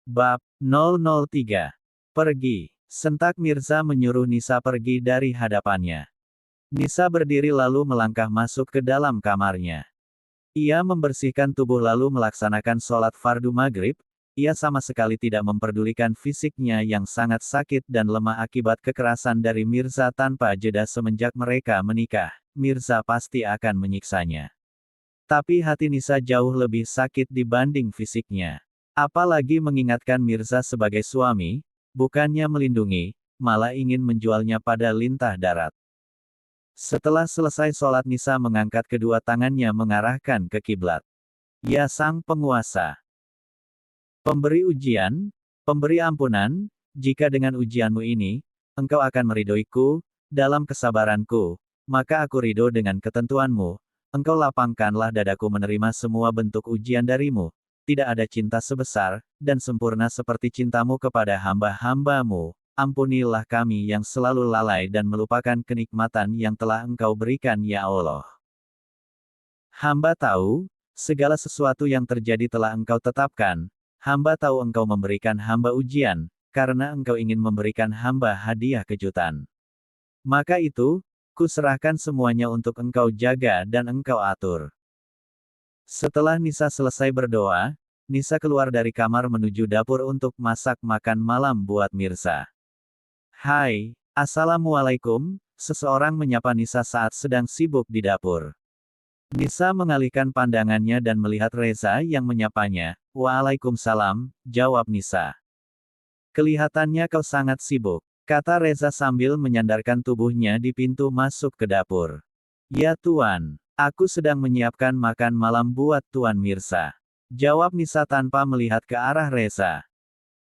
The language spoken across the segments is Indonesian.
Bab 003. Pergi. Sentak Mirza menyuruh Nisa pergi dari hadapannya. Nisa berdiri lalu melangkah masuk ke dalam kamarnya. Ia membersihkan tubuh lalu melaksanakan sholat fardu maghrib. Ia sama sekali tidak memperdulikan fisiknya yang sangat sakit dan lemah akibat kekerasan dari Mirza tanpa jeda semenjak mereka menikah. Mirza pasti akan menyiksanya. Tapi hati Nisa jauh lebih sakit dibanding fisiknya. Apalagi mengingatkan Mirza sebagai suami, bukannya melindungi, malah ingin menjualnya pada lintah darat. Setelah selesai sholat Nisa mengangkat kedua tangannya mengarahkan ke kiblat. Ya Sang Penguasa, pemberi ujian, pemberi ampunan, jika dengan ujianmu ini, engkau akan meridhoiku, dalam kesabaranku, maka aku ridho dengan ketentuanmu, engkau lapangkanlah dadaku menerima semua bentuk ujian darimu, tidak ada cinta sebesar, dan sempurna seperti cintamu kepada hamba-hambamu, ampunilah kami yang selalu lalai dan melupakan kenikmatan yang telah engkau berikan ya Allah. Hamba tahu, segala sesuatu yang terjadi telah engkau tetapkan. Hamba tahu engkau memberikan hamba ujian, karena engkau ingin memberikan hamba hadiah kejutan. Maka itu, kuserahkan semuanya untuk engkau jaga dan engkau atur. Setelah Nisa selesai berdoa, Nisa keluar dari kamar menuju dapur untuk masak makan malam buat Mirza. Hai, Assalamualaikum, seseorang menyapa Nisa saat sedang sibuk di dapur. Nisa mengalihkan pandangannya dan melihat Reza yang menyapanya. Waalaikumsalam, jawab Nisa. Kelihatannya kau sangat sibuk, kata Reza sambil menyandarkan tubuhnya di pintu masuk ke dapur. Ya Tuan, aku sedang menyiapkan makan malam buat Tuan Mirza, jawab Nisa tanpa melihat ke arah Reza.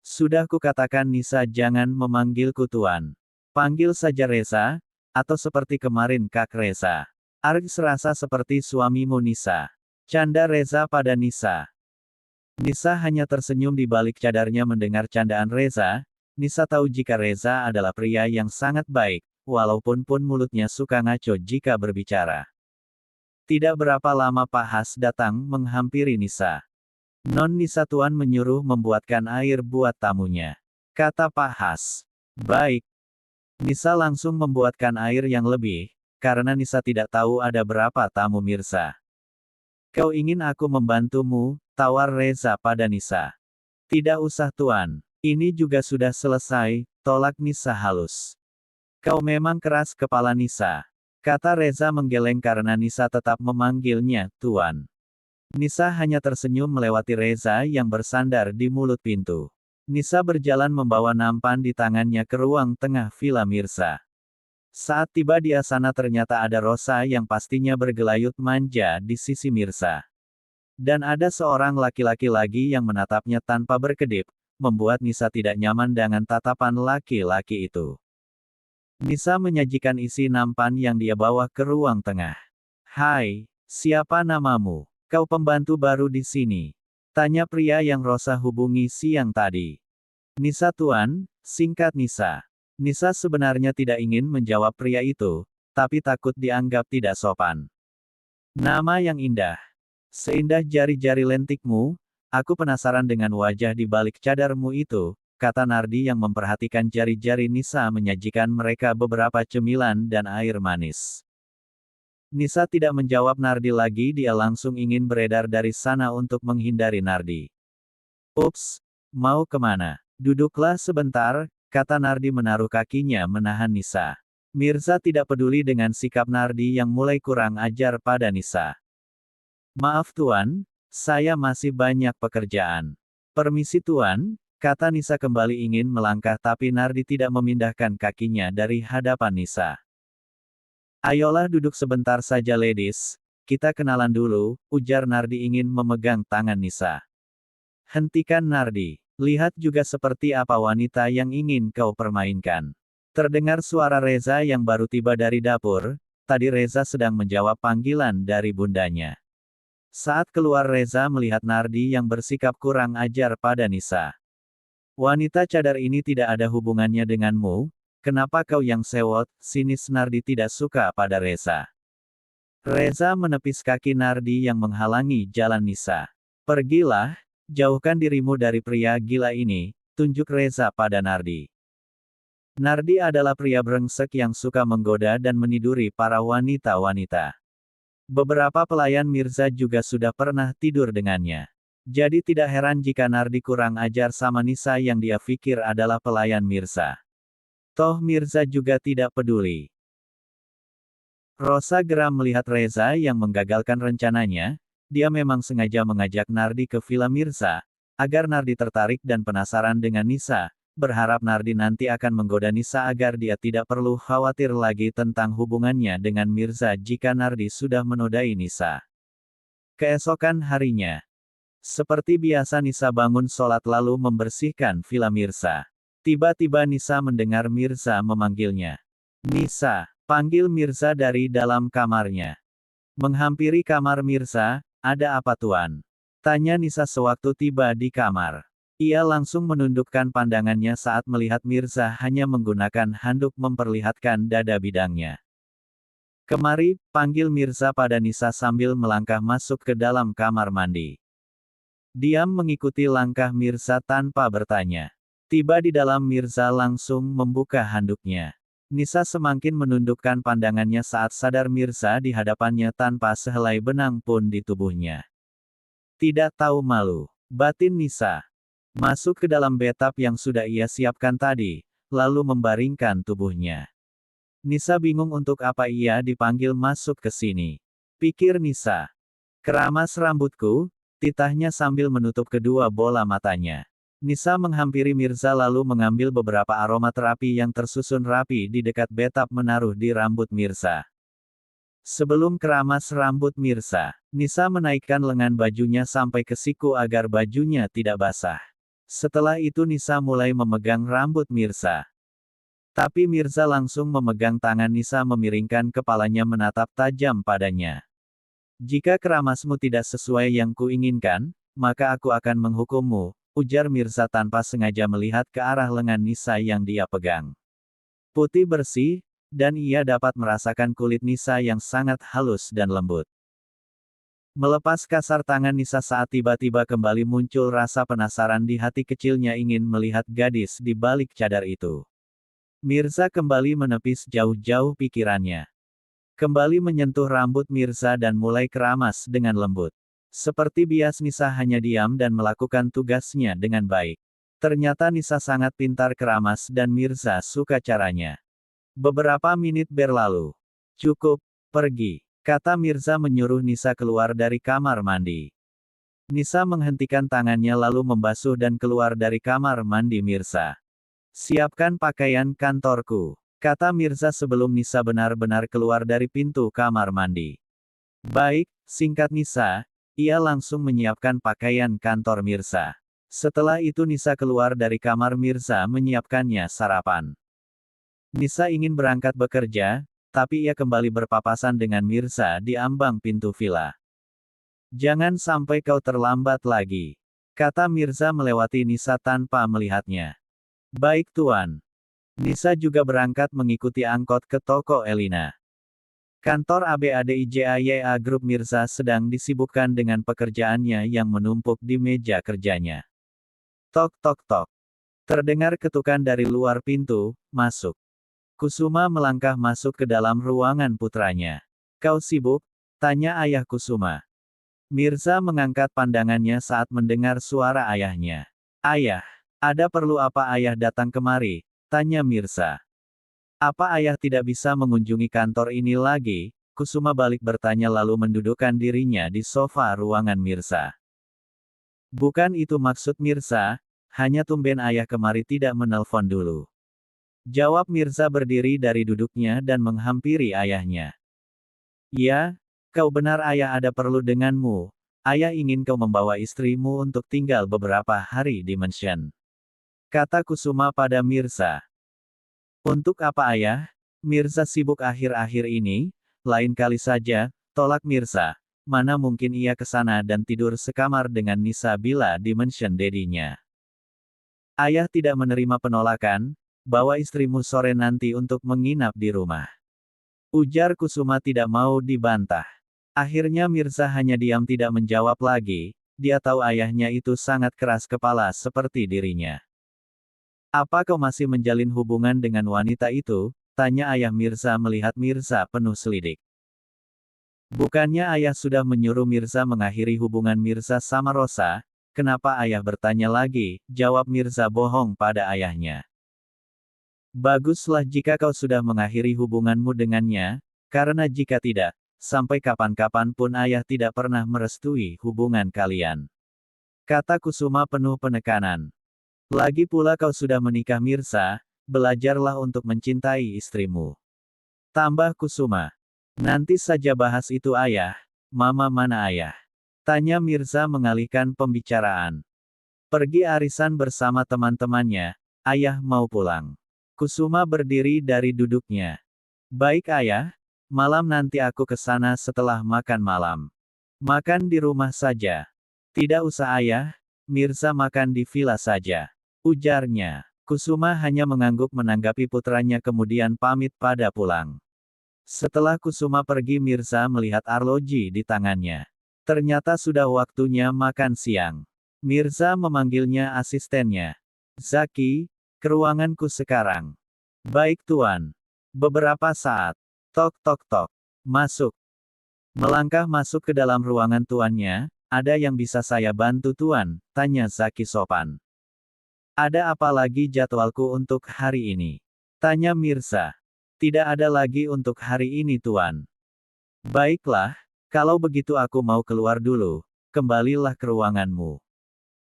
Sudah kukatakan Nisa jangan memanggilku Tuan. Panggil saja Reza, atau seperti kemarin Kak Reza. Arg serasa seperti suamimu Nisa. Canda Reza pada Nisa. Nisa hanya tersenyum di balik cadarnya mendengar candaan Reza. Nisa tahu jika Reza adalah pria yang sangat baik, walaupun pun mulutnya suka ngaco jika berbicara. Tidak berapa lama Pak Has datang menghampiri Nisa. Non Nisa Tuan menyuruh membuatkan air buat tamunya, kata Pak Has. Baik. Nisa langsung membuatkan air yang lebih, karena Nisa tidak tahu ada berapa tamu Mirza. Kau ingin aku membantumu, tawar Reza pada Nisa. Tidak usah Tuan, ini juga sudah selesai, tolak Nisa halus. Kau memang keras kepala Nisa, kata Reza menggeleng karena Nisa tetap memanggilnya Tuan. Nisa hanya tersenyum melewati Reza yang bersandar di mulut pintu. Nisa berjalan membawa nampan di tangannya ke ruang tengah villa Mirza. Saat tiba di asana ternyata ada Rosa yang pastinya bergelayut manja di sisi Mirza. Dan ada seorang laki-laki lagi yang menatapnya tanpa berkedip, membuat Nisa tidak nyaman dengan tatapan laki-laki itu. Nisa menyajikan isi nampan yang dia bawa ke ruang tengah. Hai, siapa namamu? Kau pembantu baru di sini? Tanya pria yang Rosa hubungi siang tadi. Nisa Tuan, singkat Nisa. Nisa sebenarnya tidak ingin menjawab pria itu, tapi takut dianggap tidak sopan. Nama yang indah. Seindah jari-jari lentikmu, aku penasaran dengan wajah di balik cadarmu itu, kata Nardi yang memperhatikan jari-jari Nisa menyajikan mereka beberapa cemilan dan air manis. Nisa tidak menjawab Nardi lagi, dia langsung ingin beredar dari sana untuk menghindari Nardi. Ups, mau kemana? Duduklah sebentar, kata Nardi menaruh kakinya menahan Nisa. Mirza tidak peduli dengan sikap Nardi yang mulai kurang ajar pada Nisa. Maaf Tuan, saya masih banyak pekerjaan. Permisi Tuan, kata Nisa kembali ingin melangkah tapi Nardi tidak memindahkan kakinya dari hadapan Nisa. Ayolah duduk sebentar saja ladies, kita kenalan dulu, ujar Nardi ingin memegang tangan Nisa. Hentikan Nardi. Lihat juga seperti apa wanita yang ingin kau permainkan. Terdengar suara Reza yang baru tiba dari dapur, tadi Reza sedang menjawab panggilan dari bundanya. Saat keluar Reza melihat Nardi yang bersikap kurang ajar pada Nisa. Wanita cadar ini tidak ada hubungannya denganmu, kenapa kau yang sewot, sinis Nardi tidak suka pada Reza. Reza menepis kaki Nardi yang menghalangi jalan Nisa. Pergilah, Jauhkan dirimu dari pria gila ini, tunjuk Reza pada Nardi. Nardi adalah pria brengsek yang suka menggoda dan meniduri para wanita-wanita. Beberapa pelayan Mirza juga sudah pernah tidur dengannya. Jadi tidak heran jika Nardi kurang ajar sama Nisa yang dia pikir adalah pelayan Mirza. Toh Mirza juga tidak peduli. Rosa geram melihat Reza yang menggagalkan rencananya. Dia memang sengaja mengajak Nardi ke villa Mirza, agar Nardi tertarik dan penasaran dengan Nisa, berharap Nardi nanti akan menggoda Nisa agar dia tidak perlu khawatir lagi tentang hubungannya dengan Mirza jika Nardi sudah menodai Nisa. Keesokan harinya, seperti biasa Nisa bangun sholat lalu membersihkan villa Mirza. Tiba-tiba Nisa mendengar Mirza memanggilnya. Nisa, panggil Mirza dari dalam kamarnya. Menghampiri kamar Mirza, ada apa tuan? Tanya Nisa sewaktu tiba di kamar. Ia langsung menundukkan pandangannya saat melihat Mirza hanya menggunakan handuk memperlihatkan dada bidangnya. Kemari, panggil Mirza pada Nisa sambil melangkah masuk ke dalam kamar mandi. Diam mengikuti langkah Mirza tanpa bertanya. Tiba di dalam Mirza langsung membuka handuknya. Nisa semakin menundukkan pandangannya saat sadar Mirza di hadapannya tanpa sehelai benang pun di tubuhnya. Tidak tahu malu, batin Nisa. Masuk ke dalam bathtub yang sudah ia siapkan tadi, lalu membaringkan tubuhnya. Nisa bingung untuk apa ia dipanggil masuk ke sini. Pikir Nisa. Keramas rambutku, titahnya sambil menutup kedua bola matanya. Nisa menghampiri Mirza lalu mengambil beberapa aroma terapi yang tersusun rapi di dekat bathtub menaruh di rambut Mirza. Sebelum keramas rambut Mirza, Nisa menaikkan lengan bajunya sampai ke siku agar bajunya tidak basah. Setelah itu Nisa mulai memegang rambut Mirza. Tapi Mirza langsung memegang tangan Nisa memiringkan kepalanya menatap tajam padanya. Jika keramasmu tidak sesuai yang kuinginkan, maka aku akan menghukummu, ujar Mirza tanpa sengaja melihat ke arah lengan Nisa yang dia pegang. Putih bersih, dan ia dapat merasakan kulit Nisa yang sangat halus dan lembut. Melepas kasar tangan Nisa saat tiba-tiba kembali muncul rasa penasaran di hati kecilnya ingin melihat gadis di balik cadar itu. Mirza kembali menepis jauh-jauh pikirannya. Kembali menyentuh rambut Mirza dan mulai keramas dengan lembut. Seperti bias Nisa hanya diam dan melakukan tugasnya dengan baik. Ternyata Nisa sangat pintar keramas dan Mirza suka caranya. Beberapa menit berlalu. Cukup, pergi, kata Mirza menyuruh Nisa keluar dari kamar mandi. Nisa menghentikan tangannya lalu membasuh dan keluar dari kamar mandi Mirza. Siapkan pakaian kantorku, kata Mirza sebelum Nisa benar-benar keluar dari pintu kamar mandi. Baik, singkat Nisa. Ia langsung menyiapkan pakaian kantor Mirza. Setelah itu Nisa keluar dari kamar Mirza menyiapkannya sarapan. Nisa ingin berangkat bekerja, tapi ia kembali berpapasan dengan Mirza di ambang pintu villa. Jangan sampai kau terlambat lagi, kata Mirza melewati Nisa tanpa melihatnya. Baik tuan. Nisa juga berangkat mengikuti angkot ke toko Elina. Kantor ABADIJAYA Group Mirza sedang disibukkan dengan pekerjaannya yang menumpuk di meja kerjanya. Tok tok tok. Terdengar ketukan dari luar pintu, masuk. Kusuma melangkah masuk ke dalam ruangan putranya. Kau sibuk? Tanya ayah Kusuma. Mirza mengangkat pandangannya saat mendengar suara ayahnya. Ayah, ada perlu apa ayah datang kemari? Tanya Mirza. Apa ayah tidak bisa mengunjungi kantor ini lagi? Kusuma balik bertanya lalu mendudukkan dirinya di sofa ruangan Mirza. Bukan itu maksud Mirza, hanya tumben ayah kemari tidak menelpon dulu. Jawab Mirza berdiri dari duduknya dan menghampiri ayahnya. Ya, kau benar ayah ada perlu denganmu. Ayah ingin kau membawa istrimu untuk tinggal beberapa hari di mansion. Kata Kusuma pada Mirza. Untuk apa ayah? Mirza sibuk akhir-akhir ini, lain kali saja, tolak Mirza. Mana mungkin ia ke sana dan tidur sekamar dengan Nisa bila di mansion dedinya. Ayah tidak menerima penolakan, bawa istrimu sore nanti untuk menginap di rumah. Ujar Kusuma tidak mau dibantah. Akhirnya Mirza hanya diam tidak menjawab lagi, dia tahu ayahnya itu sangat keras kepala seperti dirinya. Apa kau masih menjalin hubungan dengan wanita itu? Tanya ayah Mirza melihat Mirza penuh selidik. Bukannya ayah sudah menyuruh Mirza mengakhiri hubungan Mirza sama Rosa? Kenapa ayah bertanya lagi? Jawab Mirza bohong pada ayahnya. Baguslah jika kau sudah mengakhiri hubunganmu dengannya, karena jika tidak, sampai kapan-kapan pun ayah tidak pernah merestui hubungan kalian. Kata Kusuma penuh penekanan. Lagi pula kau sudah menikah Mirza, belajarlah untuk mencintai istrimu. Tambah Kusuma. Nanti saja bahas itu ayah. Mama mana ayah? Tanya Mirza mengalihkan pembicaraan. Pergi arisan bersama teman-temannya, ayah mau pulang. Kusuma berdiri dari duduknya. Baik ayah, malam nanti aku ke sana setelah makan malam. Makan di rumah saja. Tidak usah ayah, Mirza makan di villa saja. Ujarnya. Kusuma hanya mengangguk menanggapi putranya kemudian pamit pada pulang. Setelah Kusuma pergi Mirza melihat arloji di tangannya. Ternyata sudah waktunya makan siang. Mirza memanggilnya asistennya. Zaki, ke ruanganku sekarang. Baik tuan. Beberapa saat. Tok tok tok. Masuk. Melangkah masuk ke dalam ruangan tuannya, ada yang bisa saya bantu tuan? Tanya Zaki sopan. Ada apa lagi jadwalku untuk hari ini? Tanya Mirza. Tidak ada lagi untuk hari ini tuan. Baiklah, kalau begitu aku mau keluar dulu, kembalilah ke ruanganmu.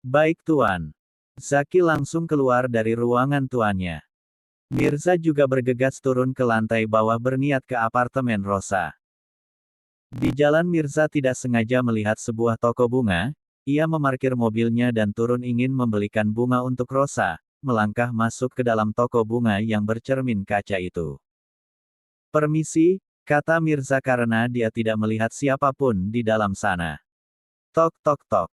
Baik tuan. Zaki langsung keluar dari ruangan tuannya. Mirza juga bergegas turun ke lantai bawah berniat ke apartemen Rosa. Di jalan Mirza tidak sengaja melihat sebuah toko bunga, ia memarkir mobilnya dan turun ingin membelikan bunga untuk Rosa, melangkah masuk ke dalam toko bunga yang bercermin kaca itu. Permisi, kata Mirza karena dia tidak melihat siapapun di dalam sana. Tok tok tok.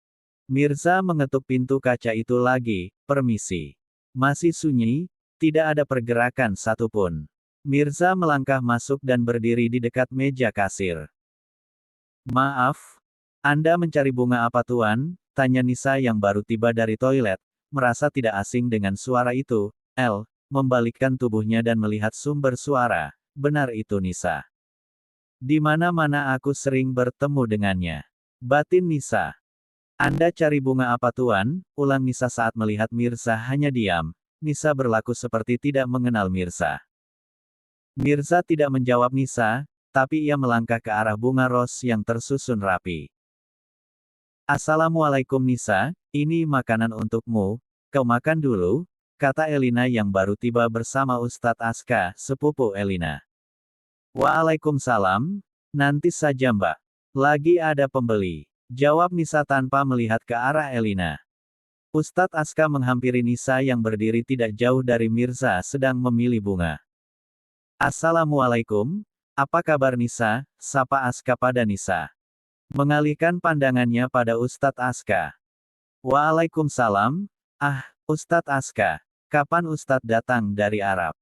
Mirza mengetuk pintu kaca itu lagi, permisi. Masih sunyi, tidak ada pergerakan satupun. Mirza melangkah masuk dan berdiri di dekat meja kasir. Maaf, Anda mencari bunga apa tuan? Tanya Nisa yang baru tiba dari toilet, merasa tidak asing dengan suara itu. Membalikkan tubuhnya dan melihat sumber suara. Benar itu Nisa. Di mana-mana aku sering bertemu dengannya. Batin Nisa. Anda cari bunga apa tuan? Ulang Nisa saat melihat Mirza hanya diam. Nisa berlaku seperti tidak mengenal Mirza. Mirza tidak menjawab Nisa, tapi ia melangkah ke arah bunga ros yang tersusun rapi. Assalamualaikum Nisa, ini makanan untukmu, kau makan dulu, kata Elina yang baru tiba bersama Ustadz Aska, sepupu Elina. Waalaikumsalam, nanti saja mbak. Lagi ada pembeli. Jawab Nisa tanpa melihat ke arah Elina. Ustadz Aska menghampiri Nisa yang berdiri tidak jauh dari Mirza sedang memilih bunga. Assalamualaikum, apa kabar Nisa? Sapa Aska pada Nisa. Mengalihkan pandangannya pada Ustadz Aska. Waalaikumsalam, Ustadz Aska, kapan Ustadz datang dari Arab?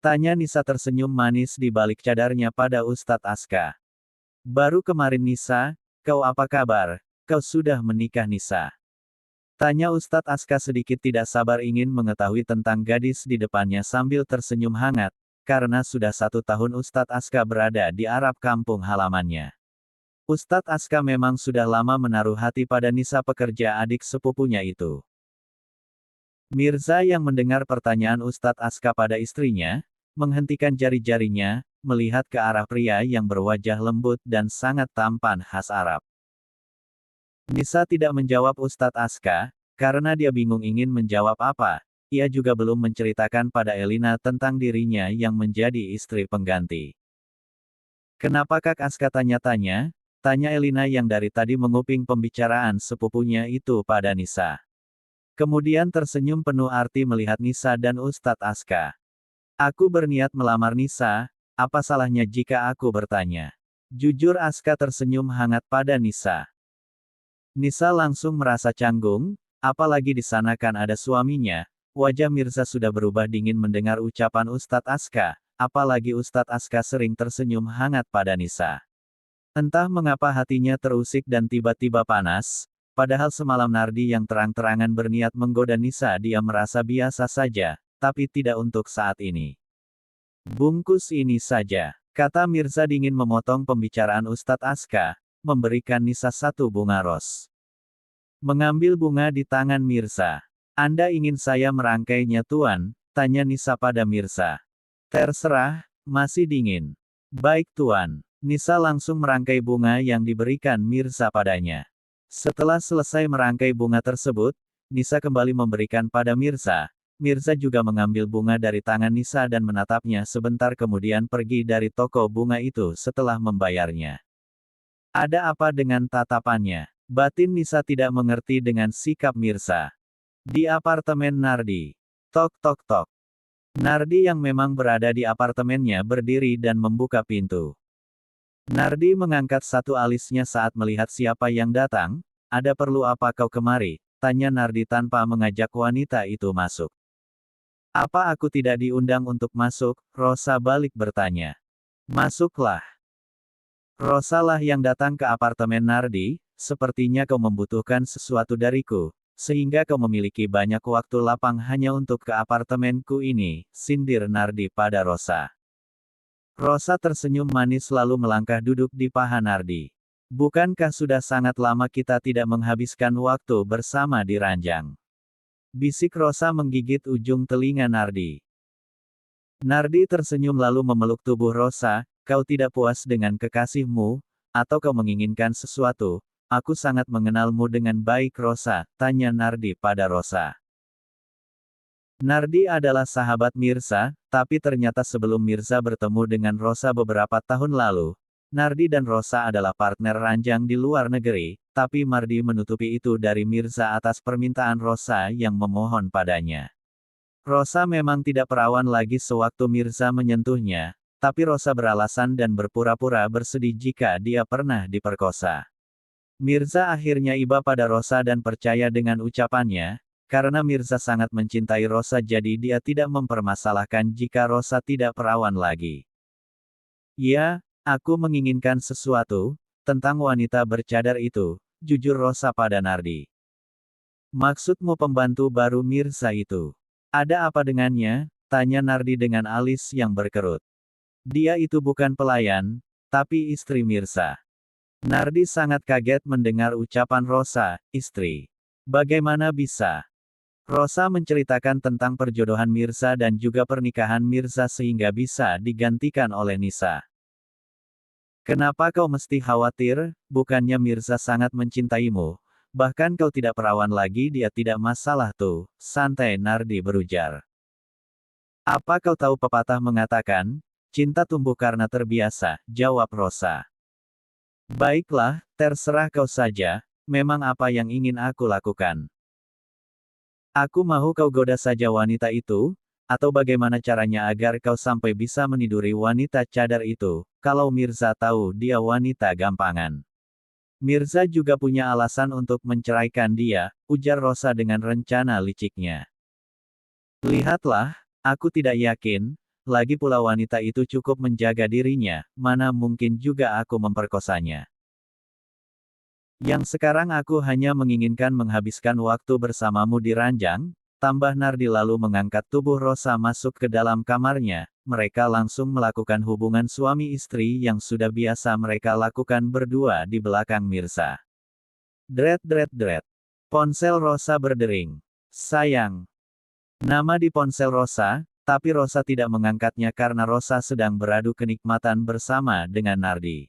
Tanya Nisa tersenyum manis di balik cadarnya pada Ustadz Aska. Baru kemarin Nisa, kau apa kabar? Kau sudah menikah Nisa? Tanya Ustadz Aska sedikit tidak sabar ingin mengetahui tentang gadis di depannya sambil tersenyum hangat, karena sudah 1 tahun Ustadz Aska berada di Arab kampung halamannya. Ustadz Aska memang sudah lama menaruh hati pada Nisa pekerja adik sepupunya itu. Mirza yang mendengar pertanyaan Ustadz Aska pada istrinya, menghentikan jari-jarinya, melihat ke arah pria yang berwajah lembut dan sangat tampan khas Arab. Nisa tidak menjawab Ustadz Aska, karena dia bingung ingin menjawab apa. Ia juga belum menceritakan pada Elina tentang dirinya yang menjadi istri pengganti. Kenapa Kak Aska tanya-tanya? Tanya Elina yang dari tadi menguping pembicaraan sepupunya itu pada Nisa. Kemudian tersenyum penuh arti melihat Nisa dan Ustadz Aska. Aku berniat melamar Nisa, apa salahnya jika aku bertanya? Jujur Aska tersenyum hangat pada Nisa. Nisa langsung merasa canggung, apalagi di sana kan ada suaminya. Wajah Mirza sudah berubah dingin mendengar ucapan Ustadz Aska, apalagi Ustadz Aska sering tersenyum hangat pada Nisa. Entah mengapa hatinya terusik dan tiba-tiba panas, Padahal semalam Nardi yang terang-terangan berniat menggoda Nisa, dia merasa biasa saja, tapi tidak untuk saat ini. Bungkus ini saja, kata Mirza dingin memotong pembicaraan Ustadz Aska, memberikan Nisa satu bunga ros. Mengambil bunga di tangan Mirza. Anda ingin saya merangkainya Tuan? Tanya Nisa pada Mirza. Terserah, masih dingin. Baik Tuan. Nisa langsung merangkai bunga yang diberikan Mirza padanya. Setelah selesai merangkai bunga tersebut, Nisa kembali memberikan pada Mirza. Mirza juga mengambil bunga dari tangan Nisa dan menatapnya sebentar kemudian pergi dari toko bunga itu setelah membayarnya. Ada apa dengan tatapannya? Batin Nisa tidak mengerti dengan sikap Mirza. Di apartemen Nardi. Tok tok tok. Nardi yang memang berada di apartemennya berdiri dan membuka pintu. Nardi mengangkat satu alisnya saat melihat siapa yang datang. Ada perlu apa kau kemari? Tanya Nardi tanpa mengajak wanita itu masuk. Apa aku tidak diundang untuk masuk? Rosa balik bertanya. Masuklah. Rosa lah yang datang ke apartemen Nardi. Sepertinya kau membutuhkan sesuatu dariku, sehingga kau memiliki banyak waktu lapang hanya untuk ke apartemenku ini, sindir Nardi pada Rosa. Rosa tersenyum manis lalu melangkah duduk di paha Nardi. Bukankah sudah sangat lama kita tidak menghabiskan waktu bersama di ranjang? Bisik Rosa menggigit ujung telinga Nardi. Nardi tersenyum lalu memeluk tubuh Rosa, kau tidak puas dengan kekasihmu, atau kau menginginkan sesuatu? Aku sangat mengenalmu dengan baik Rosa, tanya Nardi pada Rosa. Nardi adalah sahabat Mirza, tapi ternyata sebelum Mirza bertemu dengan Rosa beberapa tahun lalu, Nardi dan Rosa adalah partner ranjang di luar negeri, tapi Nardi menutupi itu dari Mirza atas permintaan Rosa yang memohon padanya. Rosa memang tidak perawan lagi sewaktu Mirza menyentuhnya, tapi Rosa beralasan dan berpura-pura bersedih jika dia pernah diperkosa. Mirza akhirnya iba pada Rosa dan percaya dengan ucapannya, karena Mirza sangat mencintai Rosa jadi dia tidak mempermasalahkan jika Rosa tidak perawan lagi. Ya, aku menginginkan sesuatu, tentang wanita bercadar itu, jujur Rosa pada Nardi. Maksudmu pembantu baru Mirza itu? Ada apa dengannya? Tanya Nardi dengan alis yang berkerut. Dia itu bukan pelayan, tapi istri Mirza. Nardi sangat kaget mendengar ucapan Rosa, istri. Bagaimana bisa? Rosa menceritakan tentang perjodohan Mirza dan juga pernikahan Mirza sehingga bisa digantikan oleh Nisa. Kenapa kau mesti khawatir? Bukannya Mirza sangat mencintaimu, bahkan kau tidak perawan lagi dia tidak masalah tuh, santai Nardi berujar. Apa kau tahu pepatah mengatakan, cinta tumbuh karena terbiasa, jawab Rosa. Baiklah, terserah kau saja, memang apa yang ingin aku lakukan. Aku mau kau goda saja wanita itu, atau bagaimana caranya agar kau sampai bisa meniduri wanita cadar itu, kalau Mirza tahu dia wanita gampangan. Mirza juga punya alasan untuk menceraikan dia, ujar Rosa dengan rencana liciknya. Lihatlah, aku tidak yakin, lagi pula wanita itu cukup menjaga dirinya, mana mungkin juga aku memperkosanya. Yang sekarang aku hanya menginginkan menghabiskan waktu bersamamu di ranjang, tambah Nardi lalu mengangkat tubuh Rosa masuk ke dalam kamarnya, mereka langsung melakukan hubungan suami istri yang sudah biasa mereka lakukan berdua di belakang Mirza. Dret dret dret. Ponsel Rosa berdering. Sayang. Nama di ponsel Rosa, tapi Rosa tidak mengangkatnya karena Rosa sedang beradu kenikmatan bersama dengan Nardi.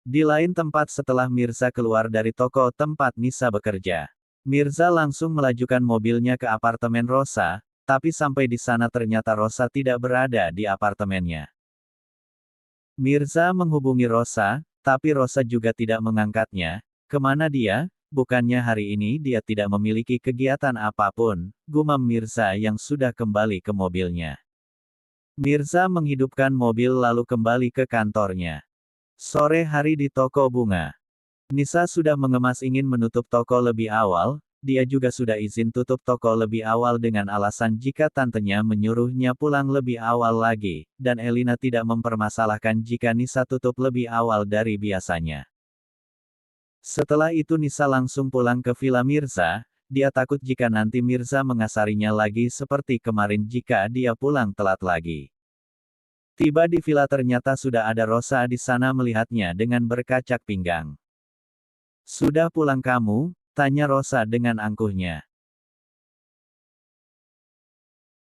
Di lain tempat setelah Mirza keluar dari toko tempat Nisa bekerja, Mirza langsung melajukan mobilnya ke apartemen Rosa, tapi sampai di sana ternyata Rosa tidak berada di apartemennya. Mirza menghubungi Rosa, tapi Rosa juga tidak mengangkatnya. Kemana dia? Bukannya hari ini dia tidak memiliki kegiatan apapun, gumam Mirza yang sudah kembali ke mobilnya. Mirza menghidupkan mobil lalu kembali ke kantornya. Sore hari di toko bunga. Nisa sudah mengemas ingin menutup toko lebih awal, dia juga sudah izin tutup toko lebih awal dengan alasan jika tantenya menyuruhnya pulang lebih awal lagi, dan Elina tidak mempermasalahkan jika Nisa tutup lebih awal dari biasanya. Setelah itu Nisa langsung pulang ke Villa Mirza, dia takut jika nanti Mirza mengasarinya lagi seperti kemarin jika dia pulang telat lagi. Tiba di villa ternyata sudah ada Rosa di sana melihatnya dengan berkacak pinggang. "Sudah pulang kamu?" tanya Rosa dengan angkuhnya.